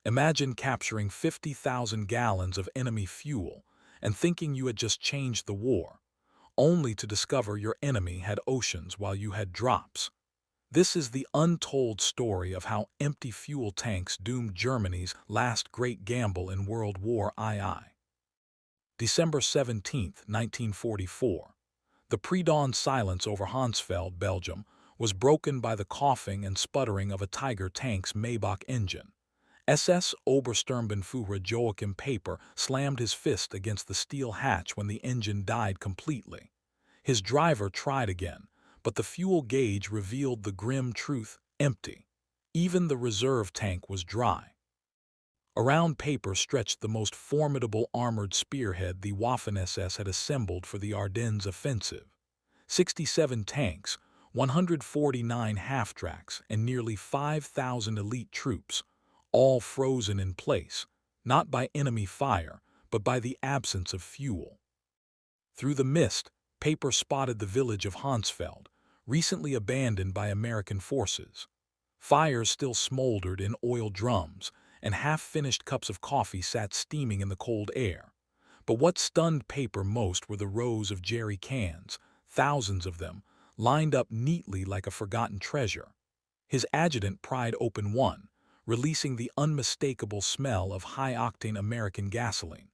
Imagine capturing 50,000 gallons of enemy fuel and thinking you had just changed the war, only to discover your enemy had oceans while you had drops. This is the untold story of how empty fuel tanks doomed Germany's last great gamble in World War II. December 17, 1944. The pre-dawn silence over Honsfeld, Belgium, was broken by the coughing and sputtering of a Tiger tank's Maybach engine. SS Obersturmbannführer Joachim Peiper slammed his fist against the steel hatch when the engine died completely. His driver tried again, but the fuel gauge revealed the grim truth: empty. Even the reserve tank was dry. Around Peiper stretched the most formidable armored spearhead the Waffen-SS had assembled for the Ardennes offensive. 67 tanks, 149 half-tracks, and nearly 5,000 elite troops, all frozen in place, not by enemy fire, but by the absence of fuel. Through the mist, Peiper spotted the village of Honsfeld, recently abandoned by American forces. Fires still smoldered in oil drums, and half-finished cups of coffee sat steaming in the cold air. But what stunned Peiper most were the rows of jerry cans, thousands of them, lined up neatly like a forgotten treasure. His adjutant pried open one, releasing the unmistakable smell of high-octane American gasoline.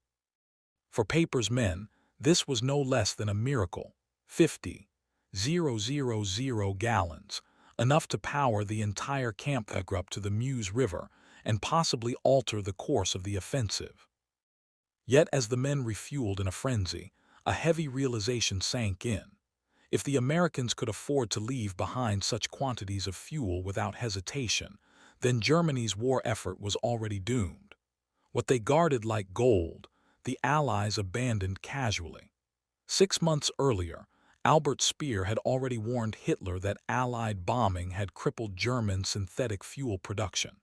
For Peiper's men, this was no less than a miracle. 50,000 gallons, enough to power the entire Kampfgruppe to the Meuse River and possibly alter the course of the offensive. Yet as the men refueled in a frenzy, a heavy realization sank in. If the Americans could afford to leave behind such quantities of fuel without hesitation, then Germany's war effort was already doomed. What they guarded like gold, the Allies abandoned casually. 6 months earlier, Albert Speer had already warned Hitler that Allied bombing had crippled German synthetic fuel production.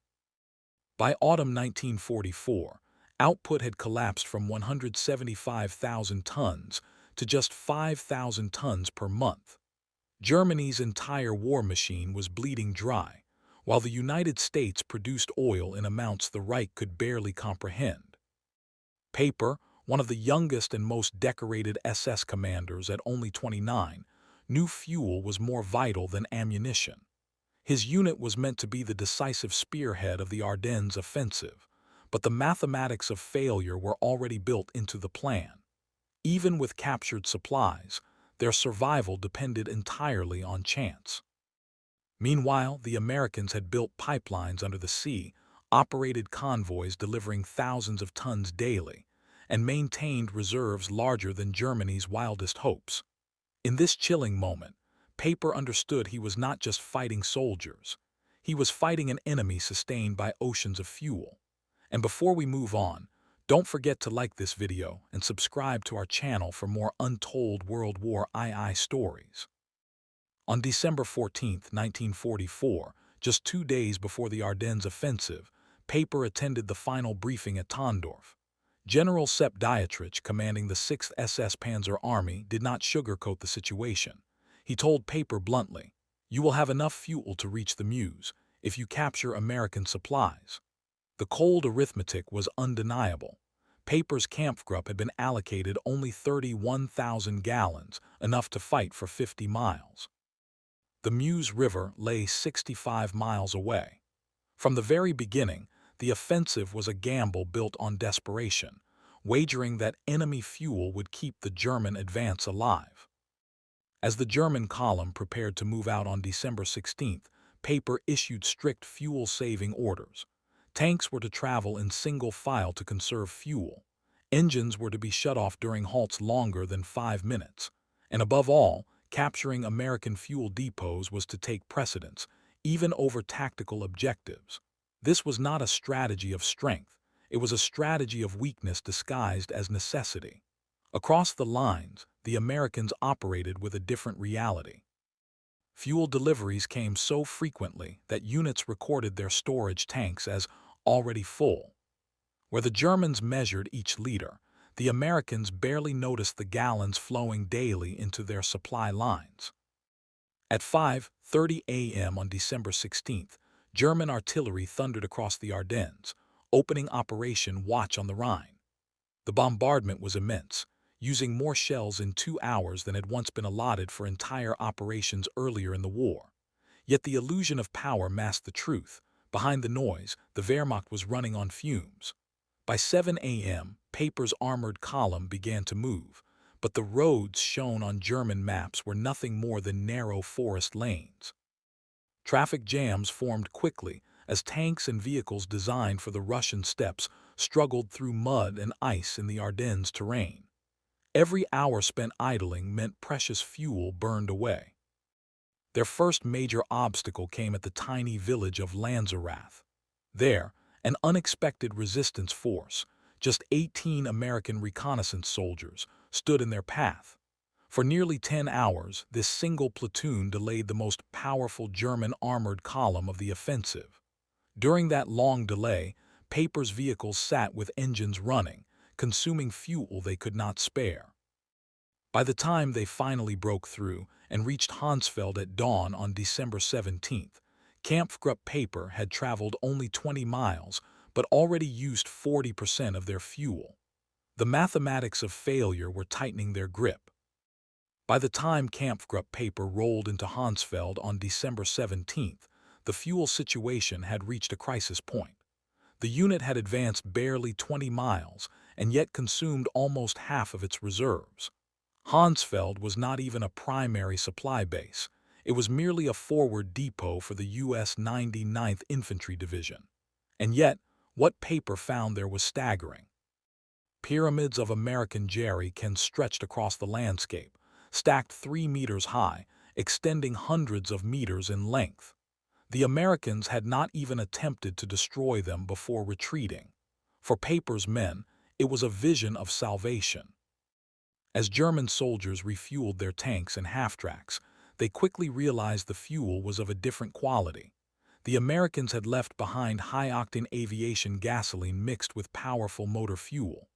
By autumn 1944, output had collapsed from 175,000 tons to just 5,000 tons per month. Germany's entire war machine was bleeding dry, while the United States produced oil in amounts the Reich could barely comprehend. Peiper, one of the youngest and most decorated SS commanders at only 29, knew fuel was more vital than ammunition. His unit was meant to be the decisive spearhead of the Ardennes offensive, but the mathematics of failure were already built into the plan. Even with captured supplies, their survival depended entirely on chance. Meanwhile, the Americans had built pipelines under the sea, operated convoys delivering thousands of tons daily, and maintained reserves larger than Germany's wildest hopes. In this chilling moment, Peiper understood he was not just fighting soldiers. He was fighting an enemy sustained by oceans of fuel. And before we move on, don't forget to like this video and subscribe to our channel for more untold World War II stories. On December 14, 1944, just 2 days before the Ardennes offensive, Peiper attended the final briefing at Tondorf. General Sepp Dietrich, commanding the 6th SS Panzer Army, did not sugarcoat the situation. He told Peiper bluntly, "You will have enough fuel to reach the Meuse if you capture American supplies." The cold arithmetic was undeniable. Peiper's Kampfgruppe had been allocated only 31,000 gallons, enough to fight for 50 miles. The Meuse River lay 65 miles away. From the very beginning, the offensive was a gamble built on desperation, wagering that enemy fuel would keep the German advance alive. As the German column prepared to move out on December 16th, Peiper issued strict fuel-saving orders. Tanks were to travel in single file to conserve fuel. Engines were to be shut off during halts longer than 5 minutes. And above all, capturing American fuel depots was to take precedence, even over tactical objectives. This was not a strategy of strength. It was a strategy of weakness disguised as necessity. Across the lines, the Americans operated with a different reality. Fuel deliveries came so frequently that units recorded their storage tanks as already full. Where the Germans measured each liter, the Americans barely noticed the gallons flowing daily into their supply lines. At 5:30 a.m. on December 16th, German artillery thundered across the Ardennes, opening Operation Watch on the Rhine. The bombardment was immense, using more shells in 2 hours than had once been allotted for entire operations earlier in the war. Yet the illusion of power masked the truth. Behind the noise, the Wehrmacht was running on fumes. By 7 a.m., Peiper's armored column began to move, but the roads shown on German maps were nothing more than narrow forest lanes. Traffic jams formed quickly as tanks and vehicles designed for the Russian steppes struggled through mud and ice in the Ardennes terrain. Every hour spent idling meant precious fuel burned away. Their first major obstacle came at the tiny village of Lanzerath. There, an unexpected resistance force, just 18 American reconnaissance soldiers, stood in their path. For nearly 10 hours, this single platoon delayed the most powerful German armored column of the offensive. During that long delay, Peiper's vehicles sat with engines running, consuming fuel they could not spare. By the time they finally broke through and reached Honsfeld at dawn on December 17th, Kampfgruppe Peiper had traveled only 20 miles but already used 40% of their fuel. The mathematics of failure were tightening their grip. By the time Kampfgruppe Peiper rolled into Honsfeld on December 17th, the fuel situation had reached a crisis point. The unit had advanced barely 20 miles and yet consumed almost half of its reserves. Honsfeld was not even a primary supply base. It was merely a forward depot for the U.S. 99th Infantry Division. And yet, what Peiper found there was staggering. Pyramids of American jerry-cans stretched across the landscape, stacked 3 meters high, extending hundreds of meters in length. The Americans had not even attempted to destroy them before retreating. For Peiper's men, it was a vision of salvation. As German soldiers refueled their tanks and half-tracks, they quickly realized the fuel was of a different quality. The Americans had left behind high-octane aviation gasoline mixed with powerful motor fuel.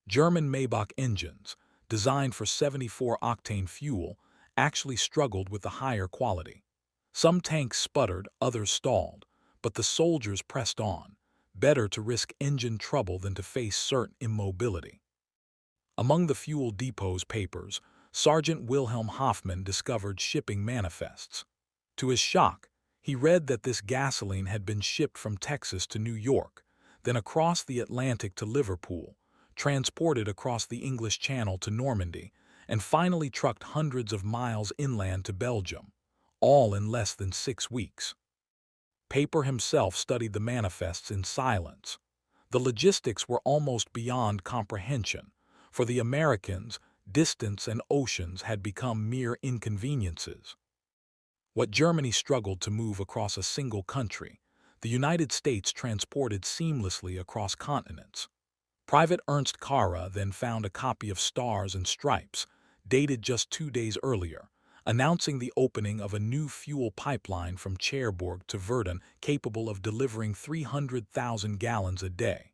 German Maybach engines, designed for 74-octane fuel, actually struggled with the higher quality. Some tanks sputtered, others stalled, but the soldiers pressed on. Better to risk engine trouble than to face certain immobility. Among the fuel depot's papers, Sergeant Wilhelm Hoffmann discovered shipping manifests. To his shock, he read that this gasoline had been shipped from Texas to New York, then across the Atlantic to Liverpool, transported across the English Channel to Normandy, and finally trucked hundreds of miles inland to Belgium, all in less than 6 weeks. Peiper himself studied the manifests in silence. The logistics were almost beyond comprehension. For the Americans, distance and oceans had become mere inconveniences. What Germany struggled to move across a single country, the United States transported seamlessly across continents. Private Ernst Kara then found a copy of Stars and Stripes, dated just 2 days earlier, announcing the opening of a new fuel pipeline from Cherbourg to Verdun capable of delivering 300,000 gallons a day.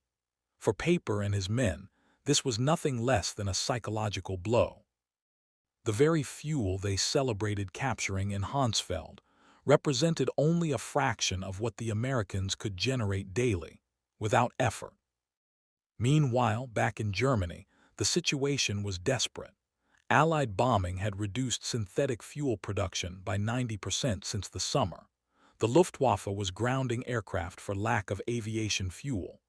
For Peiper and his men, this was nothing less than a psychological blow. The very fuel they celebrated capturing in Honsfeld represented only a fraction of what the Americans could generate daily, without effort. Meanwhile, back in Germany, the situation was desperate. Allied bombing had reduced synthetic fuel production by 90% since the summer. The Luftwaffe was grounding aircraft for lack of aviation fuel.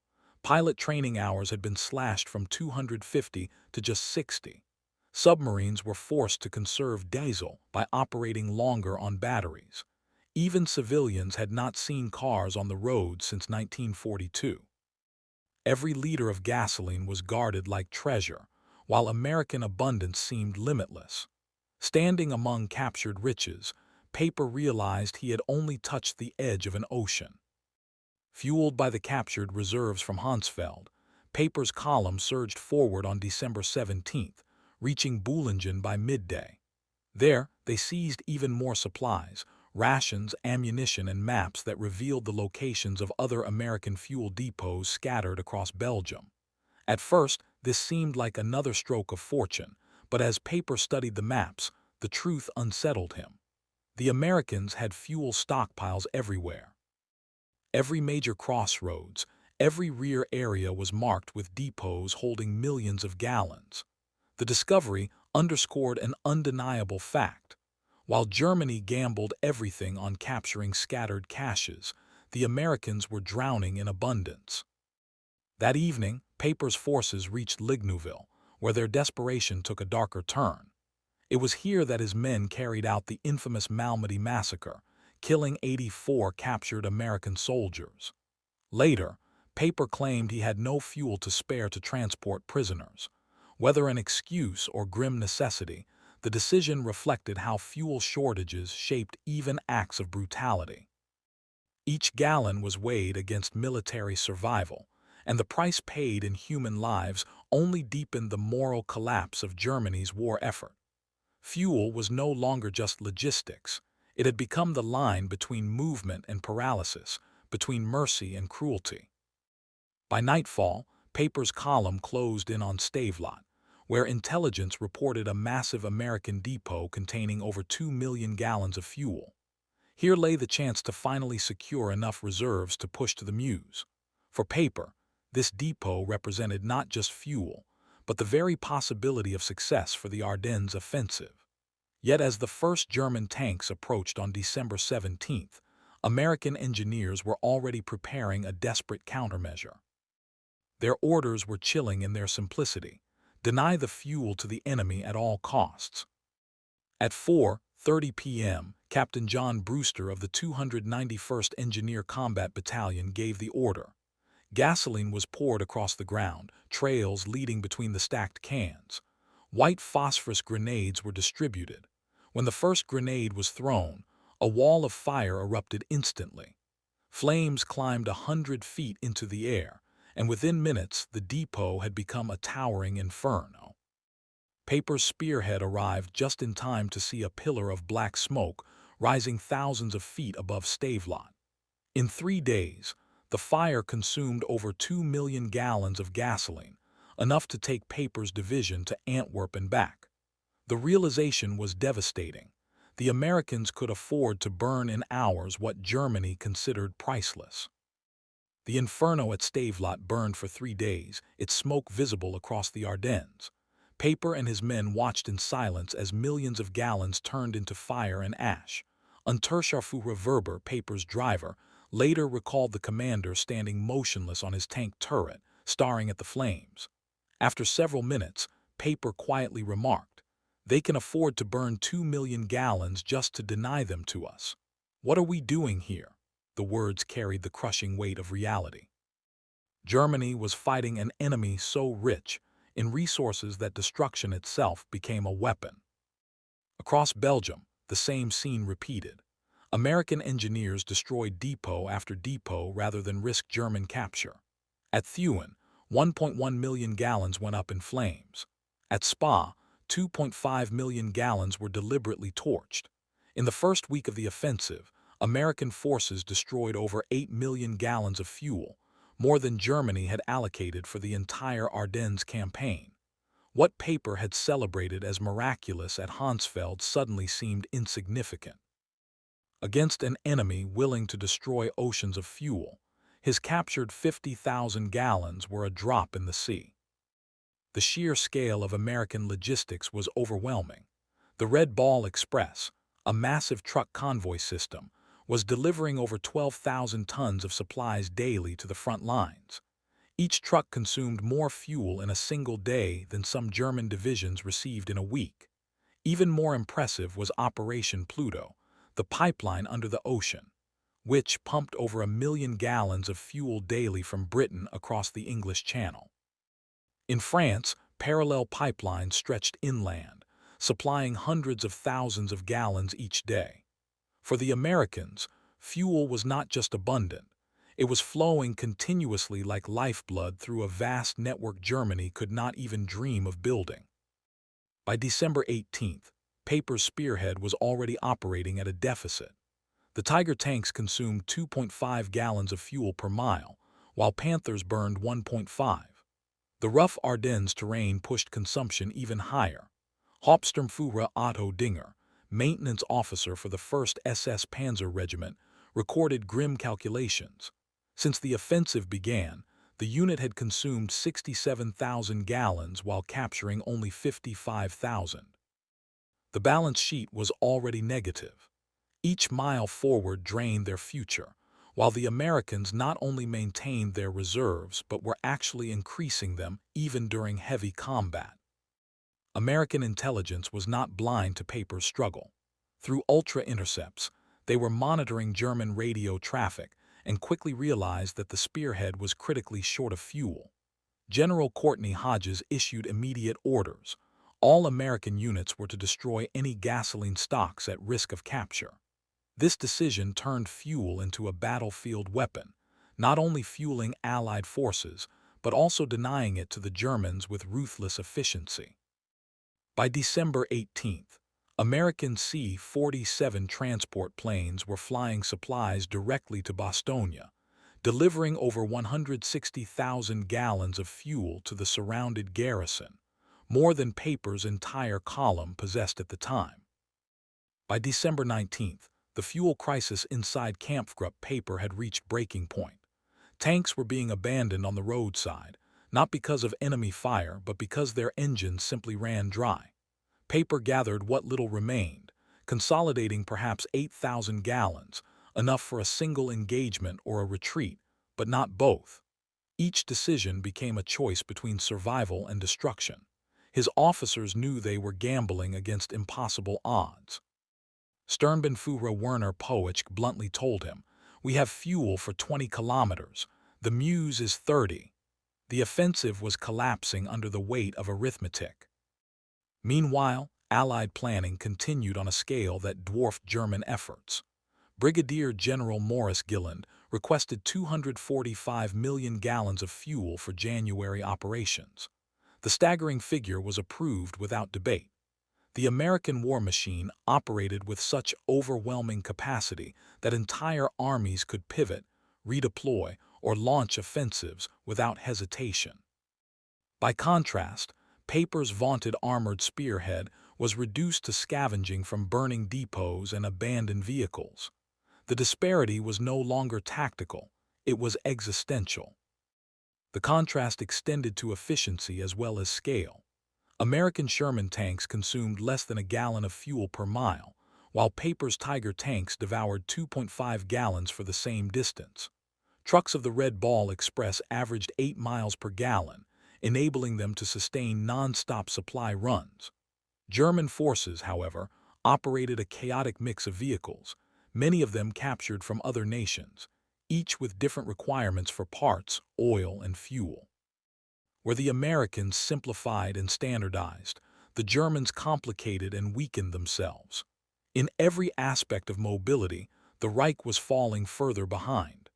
Pilot training hours had been slashed from 250 to just 60. Submarines were forced to conserve diesel by operating longer on batteries. Even civilians had not seen cars on the road since 1942. Every liter of gasoline was guarded like treasure, while American abundance seemed limitless. Standing among captured riches, Peiper realized he had only touched the edge of an ocean. Fueled by the captured reserves from Honsfeld, Peiper's column surged forward on December 17th, reaching Bulge by midday. There, they seized even more supplies, rations, ammunition, and maps that revealed the locations of other American fuel depots scattered across Belgium. At first, this seemed like another stroke of fortune, but as Peiper studied the maps, the truth unsettled him. The Americans had fuel stockpiles everywhere. Every major crossroads, Every rear area was marked with depots holding millions of gallons. The discovery underscored an undeniable fact. While Germany gambled everything on capturing scattered caches, the Americans were drowning in abundance. That evening, Peiper's forces reached Lignouville, where their desperation took a darker turn. It was here that his men carried out the infamous Malmedy massacre, killing 84 captured American soldiers. Later, Peiper claimed he had no fuel to spare to transport prisoners. Whether an excuse or grim necessity, the decision reflected how fuel shortages shaped even acts of brutality. Each gallon was weighed against military survival, and the price paid in human lives only deepened the moral collapse of Germany's war effort. Fuel was no longer just logistics. It had become the line between movement and paralysis, between mercy and cruelty. By nightfall, Peiper's column closed in on Stavelot, where intelligence reported a massive American depot containing over 2 million gallons of fuel. Here lay the chance to finally secure enough reserves to push to the Meuse. For Peiper, this depot represented not just fuel, but the very possibility of success for the Ardennes offensive. Yet as the first German tanks approached on December 17th, American engineers were already preparing a desperate countermeasure. Their orders were chilling in their simplicity: deny the fuel to the enemy at all costs. At 4:30 p.m., Captain John Brewster of the 291st Engineer Combat Battalion gave the order. Gasoline was poured across the ground, trails leading between the stacked cans. White phosphorus grenades were distributed. When the first grenade was thrown, a wall of fire erupted instantly. Flames climbed 100 feet into the air, and within minutes the depot had become a towering inferno. Peiper's spearhead arrived just in time to see a pillar of black smoke rising thousands of feet above Stavelot. In 3 days, the fire consumed over 2 million gallons of gasoline, enough to take Peiper's division to Antwerp and back. The realization was devastating. The Americans could afford to burn in hours what Germany considered priceless. The inferno at Stavelot burned for 3 days, its smoke visible across the Ardennes. Peiper and his men watched in silence as millions of gallons turned into fire and ash. Unterscharführer Verber, Peiper's driver, later recalled the commander standing motionless on his tank turret, staring at the flames. After several minutes, Peiper quietly remarked, "They can afford to burn 2 million gallons just to deny them to us. What are we doing here?" The words carried the crushing weight of reality. Germany was fighting an enemy so rich in resources that destruction itself became a weapon. Across Belgium, the same scene repeated. American engineers destroyed depot after depot rather than risk German capture. At Thuin, 1.1 million gallons went up in flames. At Spa, 2.5 million gallons were deliberately torched. In the first week of the offensive, American forces destroyed over 8 million gallons of fuel, more than Germany had allocated for the entire Ardennes campaign. What Peiper had celebrated as miraculous at Honsfeld suddenly seemed insignificant. Against an enemy willing to destroy oceans of fuel, his captured 50,000 gallons were a drop in the sea. The sheer scale of American logistics was overwhelming. The Red Ball Express, a massive truck convoy system, was delivering over 12,000 tons of supplies daily to the front lines. Each truck consumed more fuel in a single day than some German divisions received in a week. Even more impressive was Operation Pluto, the pipeline under the ocean, which pumped over 1 million gallons of fuel daily from Britain across the English Channel. In France, parallel pipelines stretched inland, supplying hundreds of thousands of gallons each day. For the Americans, fuel was not just abundant, it was flowing continuously like lifeblood through a vast network Germany could not even dream of building. By December 18th, Peiper's spearhead was already operating at a deficit. The Tiger tanks consumed 2.5 gallons of fuel per mile, while Panthers burned 1.5. The rough Ardennes terrain pushed consumption even higher. Hauptsturmführer Otto Dinger, maintenance officer for the 1st SS Panzer Regiment, recorded grim calculations. Since the offensive began, The unit had consumed 67,000 gallons while capturing only 55,000. The balance sheet was already negative. Each mile forward drained their future, while the Americans not only maintained their reserves but were actually increasing them even during heavy combat. American intelligence was not blind to Peiper's struggle. Through ultra-intercepts, they were monitoring German radio traffic and quickly realized that the spearhead was critically short of fuel. General Courtney Hodges issued immediate orders. All American units were to destroy any gasoline stocks at risk of capture. This decision turned fuel into a battlefield weapon, not only fueling Allied forces, but also denying it to the Germans with ruthless efficiency. By December 18th, American C-47 transport planes were flying supplies directly to Bastogne, delivering over 160,000 gallons of fuel to the surrounded garrison, more than Peiper's entire column possessed at the time. By December 19th, the fuel crisis inside Kampfgruppe Peiper had reached breaking point. Tanks were being abandoned on the roadside, not because of enemy fire but because their engines simply ran dry. Peiper gathered what little remained, consolidating perhaps 8,000 gallons, enough for a single engagement or a retreat, but not both. Each decision became a choice between survival and destruction. His officers knew they were gambling against impossible odds. Sturmbannführer Werner Poetsch bluntly told him, "We have fuel for 20 kilometers. The Meuse is 30. The offensive was collapsing under the weight of arithmetic. Meanwhile, Allied planning continued on a scale that dwarfed German efforts. Brigadier General Maurice Gilland requested 245 million gallons of fuel for January operations. The staggering figure was approved without debate. The American war machine operated with such overwhelming capacity that entire armies could pivot, redeploy, or launch offensives without hesitation. By contrast, Peiper's vaunted armored spearhead was reduced to scavenging from burning depots and abandoned vehicles. The disparity was no longer tactical, it was existential. The contrast extended to efficiency as well as scale. American Sherman tanks consumed less than a gallon of fuel per mile, while Peiper's Tiger tanks devoured 2.5 gallons for the same distance. Trucks of the Red Ball Express averaged 8 miles per gallon, enabling them to sustain non-stop supply runs. German forces, however, operated a chaotic mix of vehicles, many of them captured from other nations, each with different requirements for parts, oil, and fuel. Where the Americans simplified and standardized, the Germans complicated and weakened themselves. In every aspect of mobility, the Reich was falling further behind.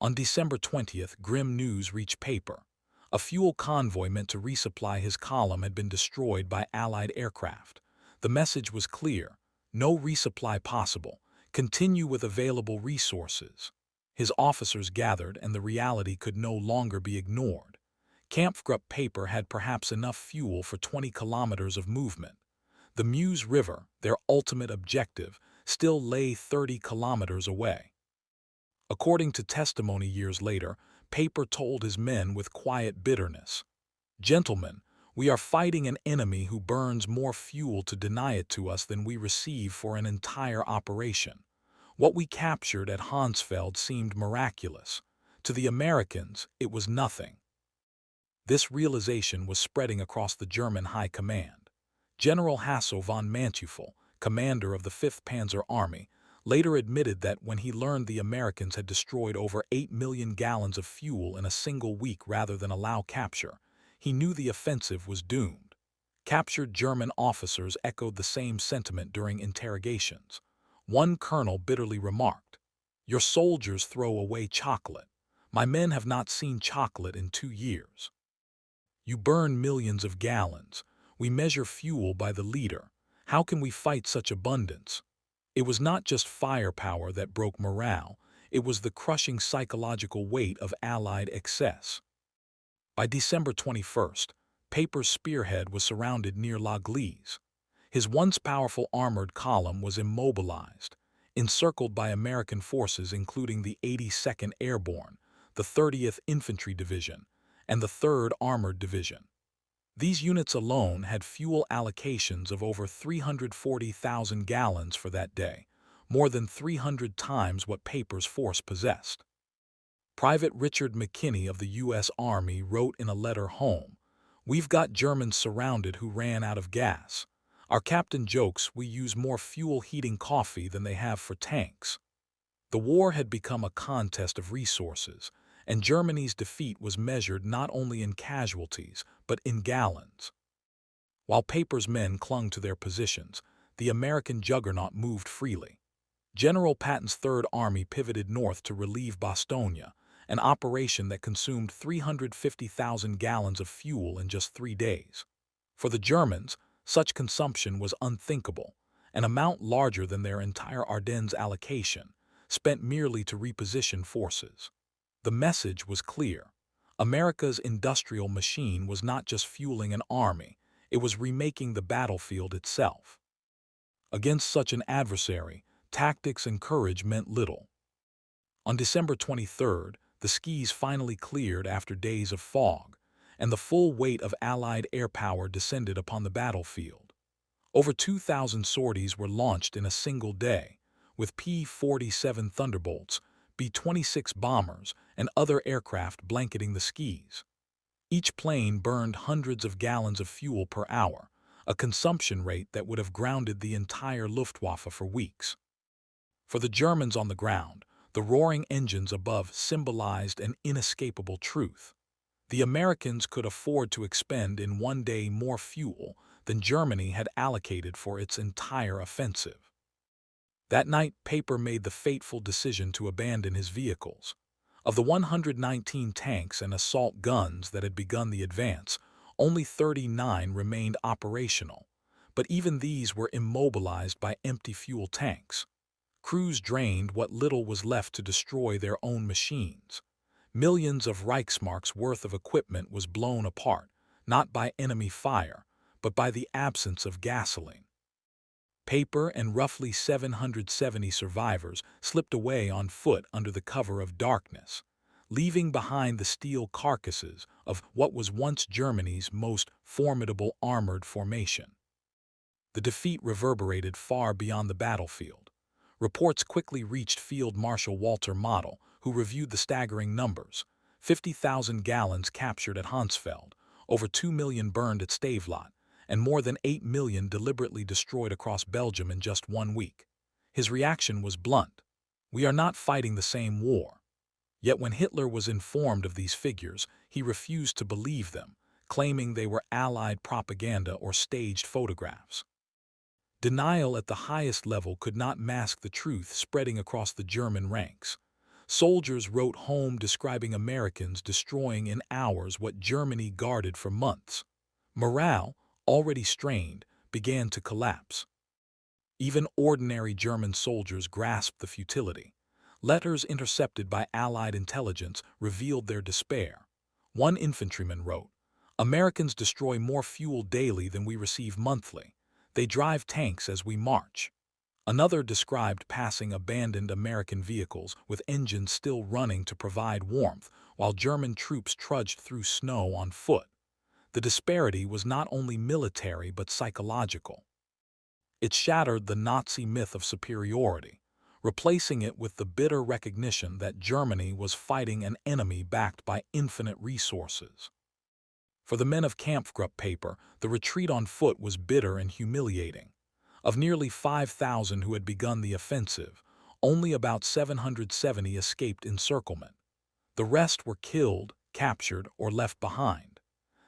On December 20th, grim news reached Peiper. A fuel convoy meant to resupply his column had been destroyed by Allied aircraft. The message was clear: no resupply possible. Continue with available resources. His officers gathered, and the reality could no longer be ignored. Kampfgruppe Peiper had perhaps enough fuel for 20 kilometers of movement. The Meuse River, their ultimate objective, still lay 30 kilometers away. According to testimony years later, Peiper told his men with quiet bitterness, "Gentlemen, we are fighting an enemy who burns more fuel to deny it to us than we receive for an entire operation. What we captured at Honsfeld seemed miraculous. To the Americans, it was nothing." This realization was spreading across the German high command. General Hasso von Manteuffel, commander of the 5th Panzer Army, later admitted that when he learned the Americans had destroyed over 8 million gallons of fuel in a single week rather than allow capture, he knew the offensive was doomed. Captured German officers echoed the same sentiment during interrogations. One colonel bitterly remarked, "Your soldiers throw away chocolate. My men have not seen chocolate in 2 years. You burn millions of gallons. We measure fuel by the liter. How can we fight such abundance?" It was not just firepower that broke morale, it was the crushing psychological weight of Allied excess. By December 21st, Peiper's spearhead was surrounded near La Gleize. His once powerful armored column was immobilized. Encircled by American forces including the 82nd Airborne, the 30th Infantry Division, and the 3rd Armored Division. These units alone had fuel allocations of over 340,000 gallons for that day, more than 300 times what Peiper's force possessed. Private Richard McKinney of the U.S. Army wrote in a letter home, "We've got Germans surrounded who ran out of gas. Our captain jokes we use more fuel heating coffee than they have for tanks." The war had become a contest of resources, and Germany's defeat was measured not only in casualties, but in gallons. While Peiper's men clung to their positions, the American juggernaut moved freely. General Patton's Third Army pivoted north to relieve Bastogne, an operation that consumed 350,000 gallons of fuel in just 3 days. For the Germans, such consumption was unthinkable, an amount larger than their entire Ardennes allocation, spent merely to reposition forces. The message was clear. America's industrial machine was not just fueling an army, it was remaking the battlefield itself. Against such an adversary, tactics and courage meant little. On December 23rd, the skies finally cleared after days of fog, and the full weight of Allied air power descended upon the battlefield. Over 2,000 sorties were launched in a single day, with P-47 Thunderbolts, B-26 bombers, and other aircraft blanketing the skies. Each plane burned hundreds of gallons of fuel per hour, a consumption rate that would have grounded the entire Luftwaffe for weeks. For the Germans on the ground, the roaring engines above symbolized an inescapable truth. The Americans could afford to expend in one day more fuel than Germany had allocated for its entire offensive. That night, Peiper made the fateful decision to abandon his vehicles. Of the 119 tanks and assault guns that had begun the advance, only 39 remained operational, but even these were immobilized by empty fuel tanks. Crews drained what little was left to destroy their own machines. Millions of Reichsmarks worth of equipment was blown apart, not by enemy fire, but by the absence of gasoline. Peiper and roughly 770 survivors slipped away on foot under the cover of darkness, leaving behind the steel carcasses of what was once Germany's most formidable armored formation. The defeat reverberated far beyond the battlefield. Reports quickly reached Field Marshal Walter Model, who reviewed the staggering numbers: 50,000 gallons captured at Honsfeld, over 2 million burned at Stavelot, and more than 8 million deliberately destroyed across Belgium in just 1 week. His reaction was blunt: "We are not fighting the same war." Yet when Hitler was informed of these figures, he refused to believe them, claiming they were Allied propaganda or staged photographs. Denial at the highest level could not mask the truth spreading across the German ranks. Soldiers wrote home describing Americans destroying in hours what Germany guarded for months. Morale, already strained, began to collapse. Even ordinary German soldiers grasped the futility. Letters intercepted by Allied intelligence revealed their despair. One infantryman wrote, "Americans destroy more fuel daily than we receive monthly. They drive tanks as we march." Another described passing abandoned American vehicles with engines still running to provide warmth while German troops trudged through snow on foot. The disparity was not only military but psychological. It shattered the Nazi myth of superiority, replacing it with the bitter recognition that Germany was fighting an enemy backed by infinite resources. For the men of Kampfgruppe Peiper, the retreat on foot was bitter and humiliating. Of nearly 5,000 who had begun the offensive, only about 770 escaped encirclement. The rest were killed, captured, or left behind.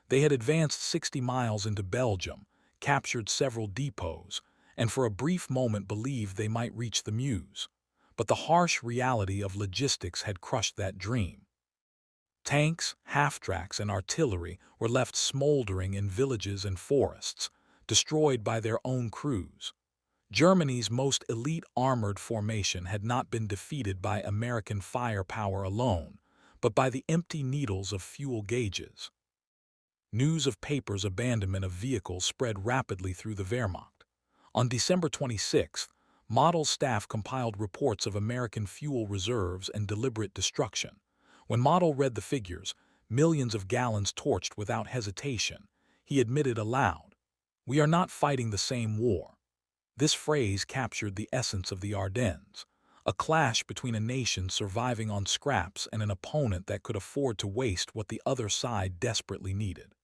They had advanced 60 miles into Belgium, captured several depots, and for a brief moment believed they might reach the Meuse. But the harsh reality of logistics had crushed that dream. Tanks, half-tracks, and artillery were left smoldering in villages and forests, destroyed by their own crews. Germany's most elite armored formation had not been defeated by American firepower alone, but by the empty needles of fuel gauges. News of Peiper's abandonment of vehicles spread rapidly through the Wehrmacht. On December 26th, Model's staff compiled reports of American fuel reserves and deliberate destruction. When Model read the figures, millions of gallons torched without hesitation, he admitted aloud, "We are not fighting the same war." This phrase captured the essence of the Ardennes, a clash between a nation surviving on scraps and an opponent that could afford to waste what the other side desperately needed.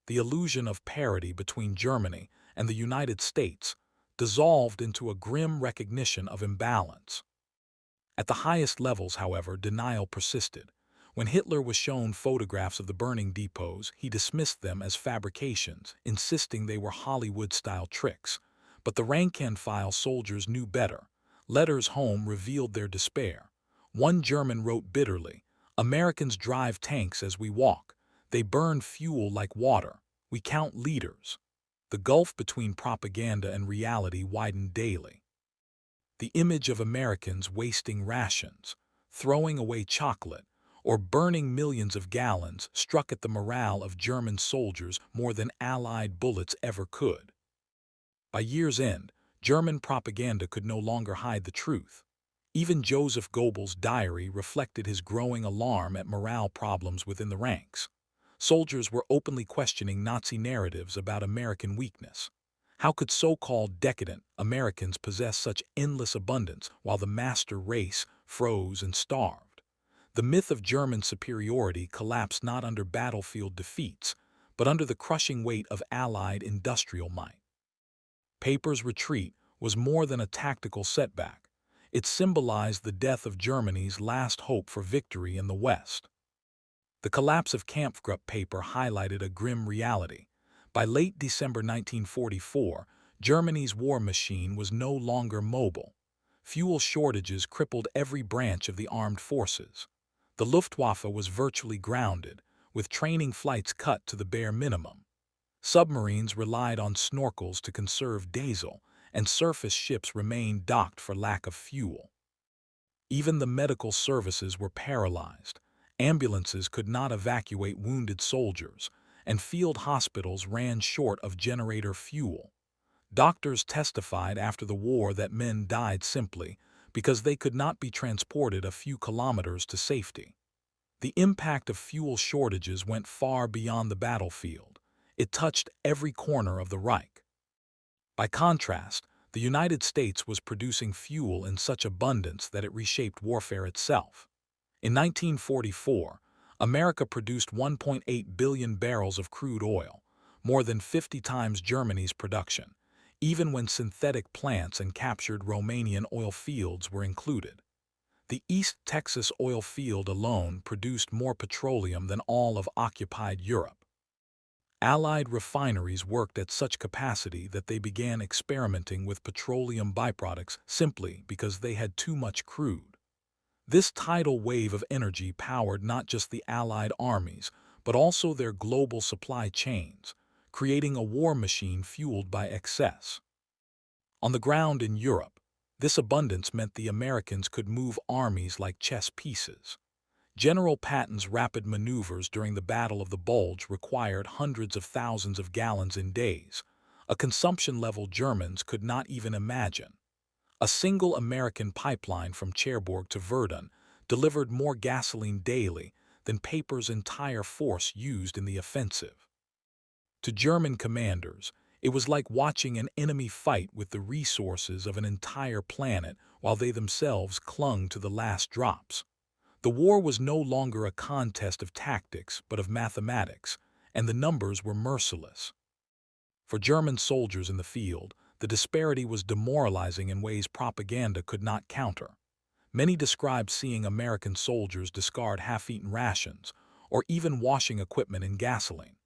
The illusion of parity between Germany and the United States dissolved into a grim recognition of imbalance. At the highest levels, however, denial persisted. When Hitler was shown photographs of the burning depots, he dismissed them as fabrications, insisting they were Hollywood-style tricks. But the rank-and-file soldiers knew better. Letters home revealed their despair. One German wrote bitterly, "Americans drive tanks as we walk. They burn fuel like water. We count liters." The gulf between propaganda and reality widened daily. The image of Americans wasting rations, throwing away chocolate, or burning millions of gallons struck at the morale of German soldiers more than Allied bullets ever could. By year's end, German propaganda could no longer hide the truth. Even Joseph Goebbels' diary reflected his growing alarm at morale problems within the ranks. Soldiers were openly questioning Nazi narratives about American weakness. How could so-called decadent Americans possess such endless abundance while the master race froze and starved? The myth of German superiority collapsed not under battlefield defeats, but under the crushing weight of Allied industrial might. Peiper's retreat was more than a tactical setback. It symbolized the death of Germany's last hope for victory in the West. The collapse of Kampfgruppe Peiper highlighted a grim reality. By late December 1944, Germany's war machine was no longer mobile. Fuel shortages crippled every branch of the armed forces. The Luftwaffe was virtually grounded, with training flights cut to the bare minimum. Submarines relied on snorkels to conserve diesel, and surface ships remained docked for lack of fuel. Even the medical services were paralyzed. Ambulances could not evacuate wounded soldiers, and field hospitals ran short of generator fuel. Doctors testified after the war that men died simply because they could not be transported a few kilometers to safety. The impact of fuel shortages went far beyond the battlefield. It touched every corner of the Reich. By contrast, the United States was producing fuel in such abundance that it reshaped warfare itself. In 1944, America produced 1.8 billion barrels of crude oil, more than 50 times Germany's production, even when synthetic plants and captured Romanian oil fields were included. The East Texas oil field alone produced more petroleum than all of occupied Europe. Allied refineries worked at such capacity that they began experimenting with petroleum byproducts simply because they had too much crude. This tidal wave of energy powered not just the Allied armies, but also their global supply chains, creating a war machine fueled by excess. On the ground in Europe, this abundance meant the Americans could move armies like chess pieces. General Patton's rapid maneuvers during the Battle of the Bulge required hundreds of thousands of gallons in days, a consumption level Germans could not even imagine. A single American pipeline from Cherbourg to Verdun delivered more gasoline daily than Peiper's entire force used in the offensive. To German commanders, it was like watching an enemy fight with the resources of an entire planet while they themselves clung to the last drops. The war was no longer a contest of tactics but of mathematics, and the numbers were merciless. For German soldiers in the field, the disparity was demoralizing in ways propaganda could not counter. Many described seeing American soldiers discard half-eaten rations, or even washing equipment in gasoline.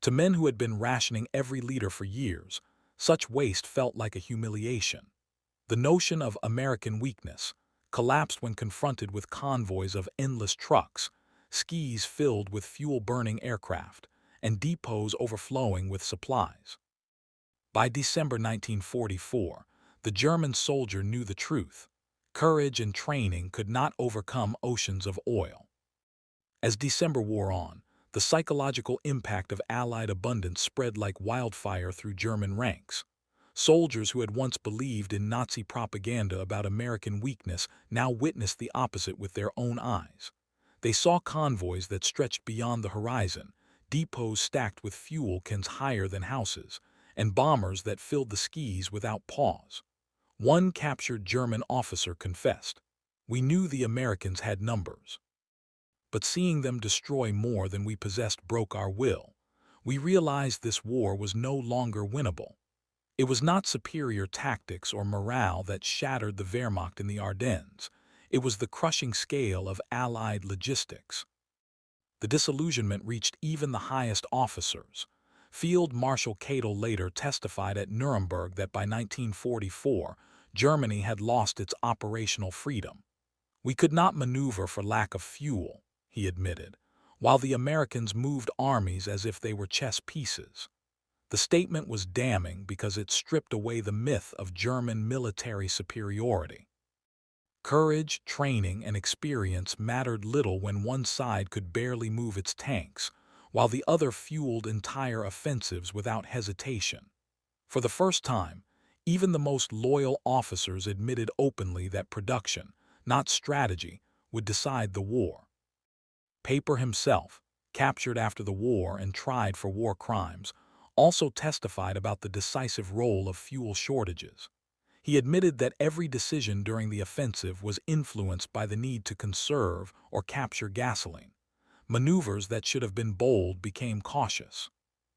To men who had been rationing every liter for years, such waste felt like a humiliation. The notion of American weakness collapsed when confronted with convoys of endless trucks, skis filled with fuel-burning aircraft, and depots overflowing with supplies. By December 1944, the German soldier knew the truth. Courage and training could not overcome oceans of oil. As December wore on, the psychological impact of Allied abundance spread like wildfire through German ranks. Soldiers who had once believed in Nazi propaganda about American weakness now witnessed the opposite with their own eyes. They saw convoys that stretched beyond the horizon, depots stacked with fuel cans higher than houses, and bombers that filled the skies without pause. One captured German officer confessed, "We knew the Americans had numbers, but seeing them destroy more than we possessed broke our will. We realized this war was no longer winnable." It was not superior tactics or morale that shattered the Wehrmacht in the Ardennes. It was the crushing scale of Allied logistics. The disillusionment reached even the highest officers. Field Marshal Cadel later testified at Nuremberg that by 1944, Germany had lost its operational freedom. "We could not maneuver for lack of fuel," he admitted, while the Americans moved armies as if they were chess pieces. The statement was damning because it stripped away the myth of German military superiority. Courage, training, and experience mattered little when one side could barely move its tanks, while the other fueled entire offensives without hesitation. For the first time, even the most loyal officers admitted openly that production, not strategy, would decide the war. Peiper himself, captured after the war and tried for war crimes, also testified about the decisive role of fuel shortages. He admitted that every decision during the offensive was influenced by the need to conserve or capture gasoline. Maneuvers that should have been bold became cautious.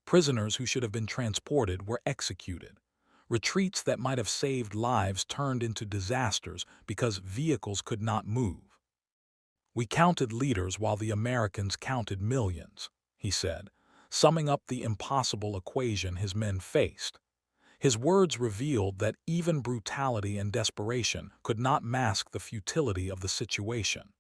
Prisoners who should have been transported were executed. Retreats that might have saved lives turned into disasters because vehicles could not move. "We counted leaders while the Americans counted millions," he said, summing up the impossible equation his men faced. His words revealed that even brutality and desperation could not mask the futility of the situation.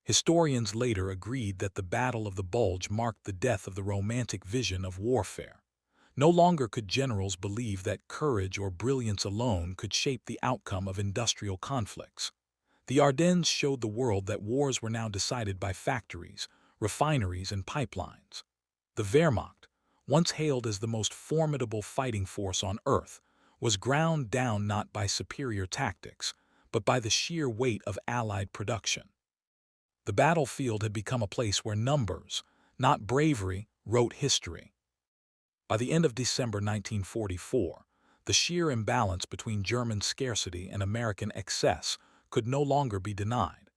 Historians later agreed that the Battle of the Bulge marked the death of the romantic vision of warfare. No longer could generals believe that courage or brilliance alone could shape the outcome of industrial conflicts. The Ardennes showed the world that wars were now decided by factories, refineries, and pipelines. The Wehrmacht, once hailed as the most formidable fighting force on earth, was ground down not by superior tactics, but by the sheer weight of Allied production. The battlefield had become a place where numbers, not bravery, wrote history. By the end of December 1944, the sheer imbalance between German scarcity and American excess could no longer be denied.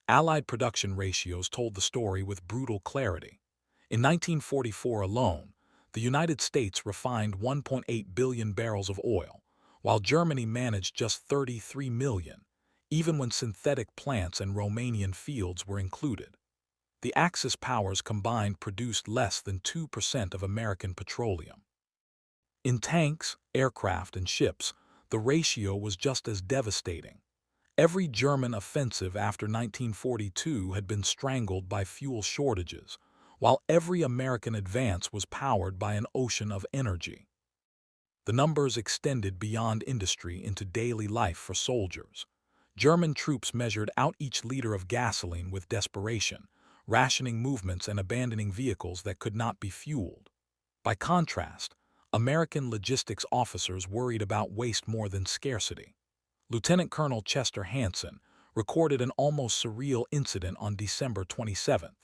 Allied production ratios told the story with brutal clarity. In 1944 alone, the United States refined 1.8 billion barrels of oil, while Germany managed just 33 million, even when synthetic plants and Romanian fields were included. The Axis powers combined produced less than 2% of American petroleum. In tanks, aircraft, and ships, the ratio was just as devastating. Every German offensive after 1942 had been strangled by fuel shortages, while every American advance was powered by an ocean of energy. The numbers extended beyond industry into daily life for soldiers. German troops measured out each liter of gasoline with desperation, rationing movements and abandoning vehicles that could not be fueled. By contrast, American logistics officers worried about waste more than scarcity. Lieutenant Colonel Chester Hansen recorded an almost surreal incident on December 27th.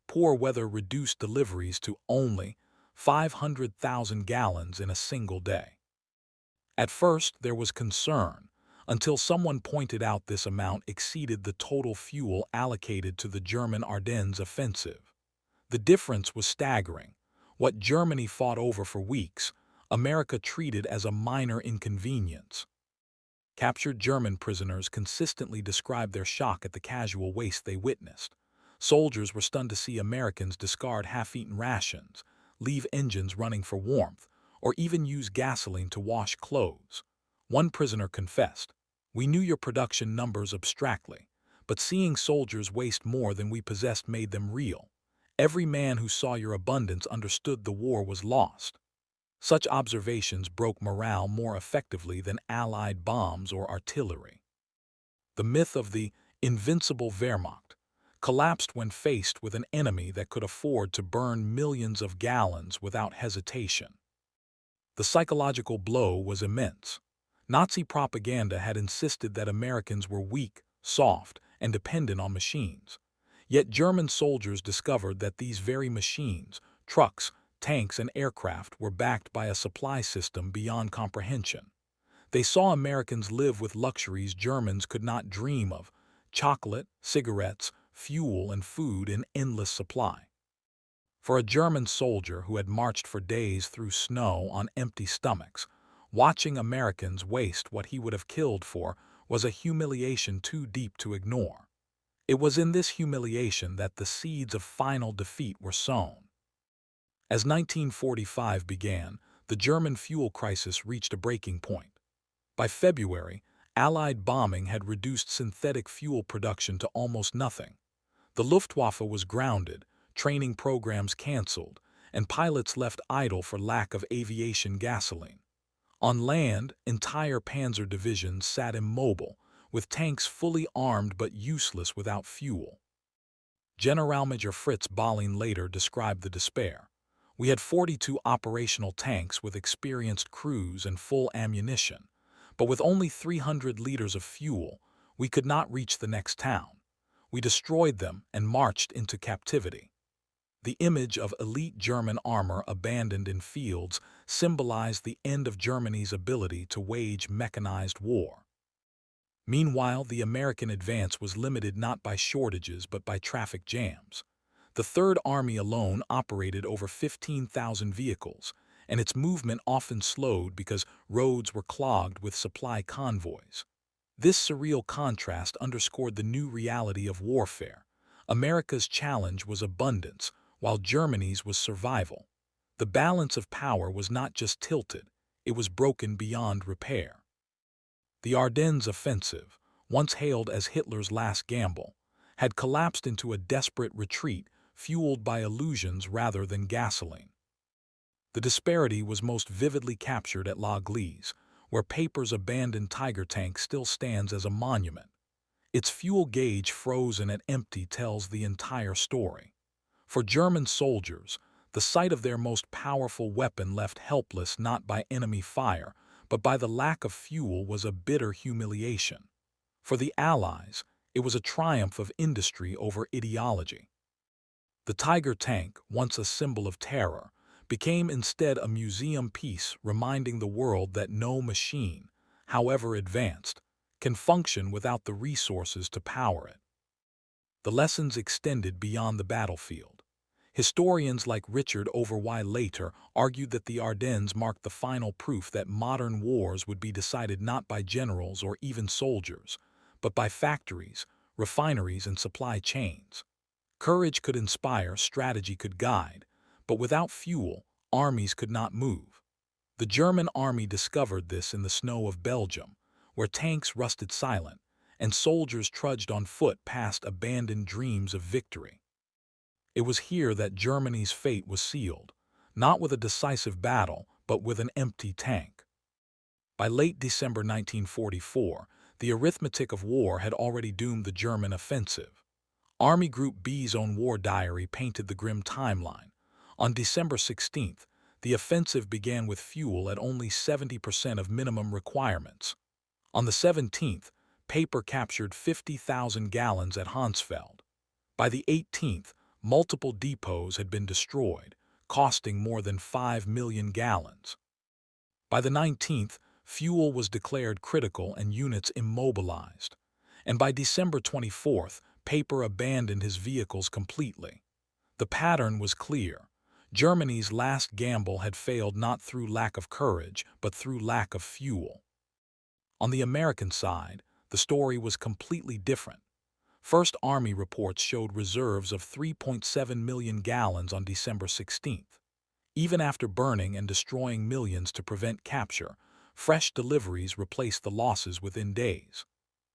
Poor weather reduced deliveries to only 500,000 gallons in a single day. At first, there was concern, until someone pointed out this amount exceeded the total fuel allocated to the German Ardennes offensive. The difference was staggering. What Germany fought over for weeks, America treated as a minor inconvenience. Captured German prisoners consistently described their shock at the casual waste they witnessed. Soldiers were stunned to see Americans discard half-eaten rations, leave engines running for warmth, or even use gasoline to wash clothes. One prisoner confessed, "We knew your production numbers abstractly, but seeing soldiers waste more than we possessed made them real. Every man who saw your abundance understood the war was lost." Such observations broke morale more effectively than Allied bombs or artillery. The myth of the invincible Wehrmacht collapsed when faced with an enemy that could afford to burn millions of gallons without hesitation. The psychological blow was immense. Nazi propaganda had insisted that Americans were weak, soft, and dependent on machines. Yet German soldiers discovered that these very machines, trucks, tanks, and aircraft were backed by a supply system beyond comprehension. They saw Americans live with luxuries Germans could not dream of: chocolate, cigarettes, fuel, and food in endless supply. For a German soldier who had marched for days through snow on empty stomachs, watching Americans waste what he would have killed for was a humiliation too deep to ignore. It was in this humiliation that the seeds of final defeat were sown. As 1945 began, the German fuel crisis reached a breaking point. By February, Allied bombing had reduced synthetic fuel production to almost nothing. The Luftwaffe was grounded, training programs canceled, and pilots left idle for lack of aviation gasoline. On land, entire panzer divisions sat immobile, with tanks fully armed but useless without fuel. Generalmajor Fritz Bolling later described the despair. "We had 42 operational tanks with experienced crews and full ammunition, but with only 300 liters of fuel, we could not reach the next town. We destroyed them and marched into captivity." The image of elite German armor abandoned in fields symbolized the end of Germany's ability to wage mechanized war. Meanwhile, the American advance was limited not by shortages but by traffic jams. The Third Army alone operated over 15,000 vehicles, and its movement often slowed because roads were clogged with supply convoys. This surreal contrast underscored the new reality of warfare. America's challenge was abundance, while Germany's was survival. The balance of power was not just tilted, it was broken beyond repair. The Ardennes offensive, once hailed as Hitler's last gamble, had collapsed into a desperate retreat fueled by illusions rather than gasoline. The disparity was most vividly captured at Gleize, where Peiper's abandoned Tiger tank still stands as a monument. Its fuel gauge frozen and empty tells the entire story. For German soldiers, the sight of their most powerful weapon left helpless not by enemy fire, but by the lack of fuel was a bitter humiliation. For the Allies, it was a triumph of industry over ideology. The Tiger tank, once a symbol of terror, became instead a museum piece reminding the world that no machine, however advanced, can function without the resources to power it. The lessons extended beyond the battlefield. Historians like Richard Overwy later argued that the Ardennes marked the final proof that modern wars would be decided not by generals or even soldiers, but by factories, refineries, and supply chains. Courage could inspire, strategy could guide, but without fuel, armies could not move. The German army discovered this in the snow of Belgium, where tanks rusted silent and soldiers trudged on foot past abandoned dreams of victory. It was here that Germany's fate was sealed, not with a decisive battle, but with an empty tank. By late December 1944, the arithmetic of war had already doomed the German offensive. Army Group B's own war diary painted the grim timeline. On December 16th, the offensive began with fuel at only 70% of minimum requirements. On the 17th, Peiper captured 50,000 gallons at Honsfeld. By the 18th, multiple depots had been destroyed, costing more than 5 million gallons. By the 19th, fuel was declared critical and units immobilized. And by December 24th, Peiper abandoned his vehicles completely. The pattern was clear. Germany's last gamble had failed not through lack of courage, but through lack of fuel. On the American side, the story was completely different. First Army reports showed reserves of 3.7 million gallons on December 16th. Even after burning and destroying millions to prevent capture, fresh deliveries replaced the losses within days.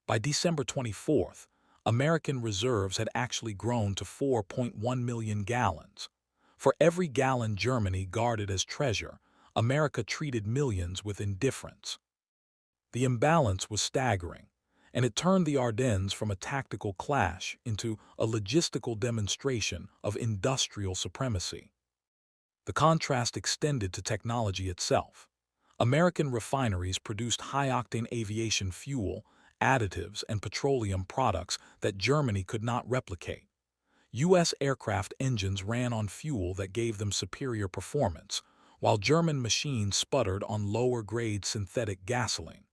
By December 24th, American reserves had actually grown to 4.1 million gallons. For every gallon Germany guarded as treasure, America treated millions with indifference. The imbalance was staggering, and it turned the Ardennes from a tactical clash into a logistical demonstration of industrial supremacy. The contrast extended to technology itself. American refineries produced high-octane aviation fuel, additives, and petroleum products that Germany could not replicate. U.S. aircraft engines ran on fuel that gave them superior performance, while German machines sputtered on lower-grade synthetic gasoline.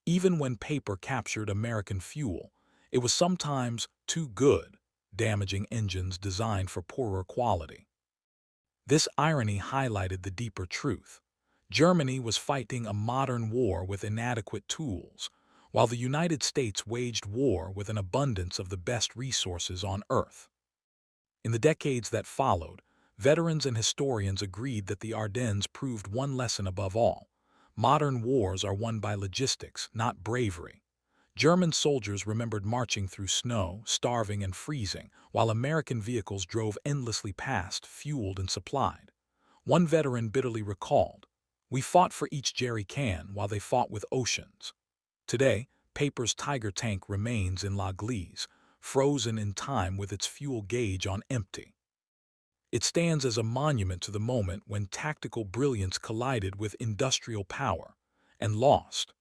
Even when Peiper captured American fuel, it was sometimes too good, damaging engines designed for poorer quality. This irony highlighted the deeper truth. Germany was fighting a modern war with inadequate tools, while the United States waged war with an abundance of the best resources on Earth. In the decades that followed, veterans and historians agreed that the Ardennes proved one lesson above all: modern wars are won by logistics, not bravery. German soldiers remembered marching through snow, starving and freezing, while American vehicles drove endlessly past, fueled and supplied. One veteran bitterly recalled, "We fought for each jerry can while they fought with oceans." Today, Peiper's Tiger tank remains in Gleize, frozen in time with its fuel gauge on empty. It stands as a monument to the moment when tactical brilliance collided with industrial power and lost.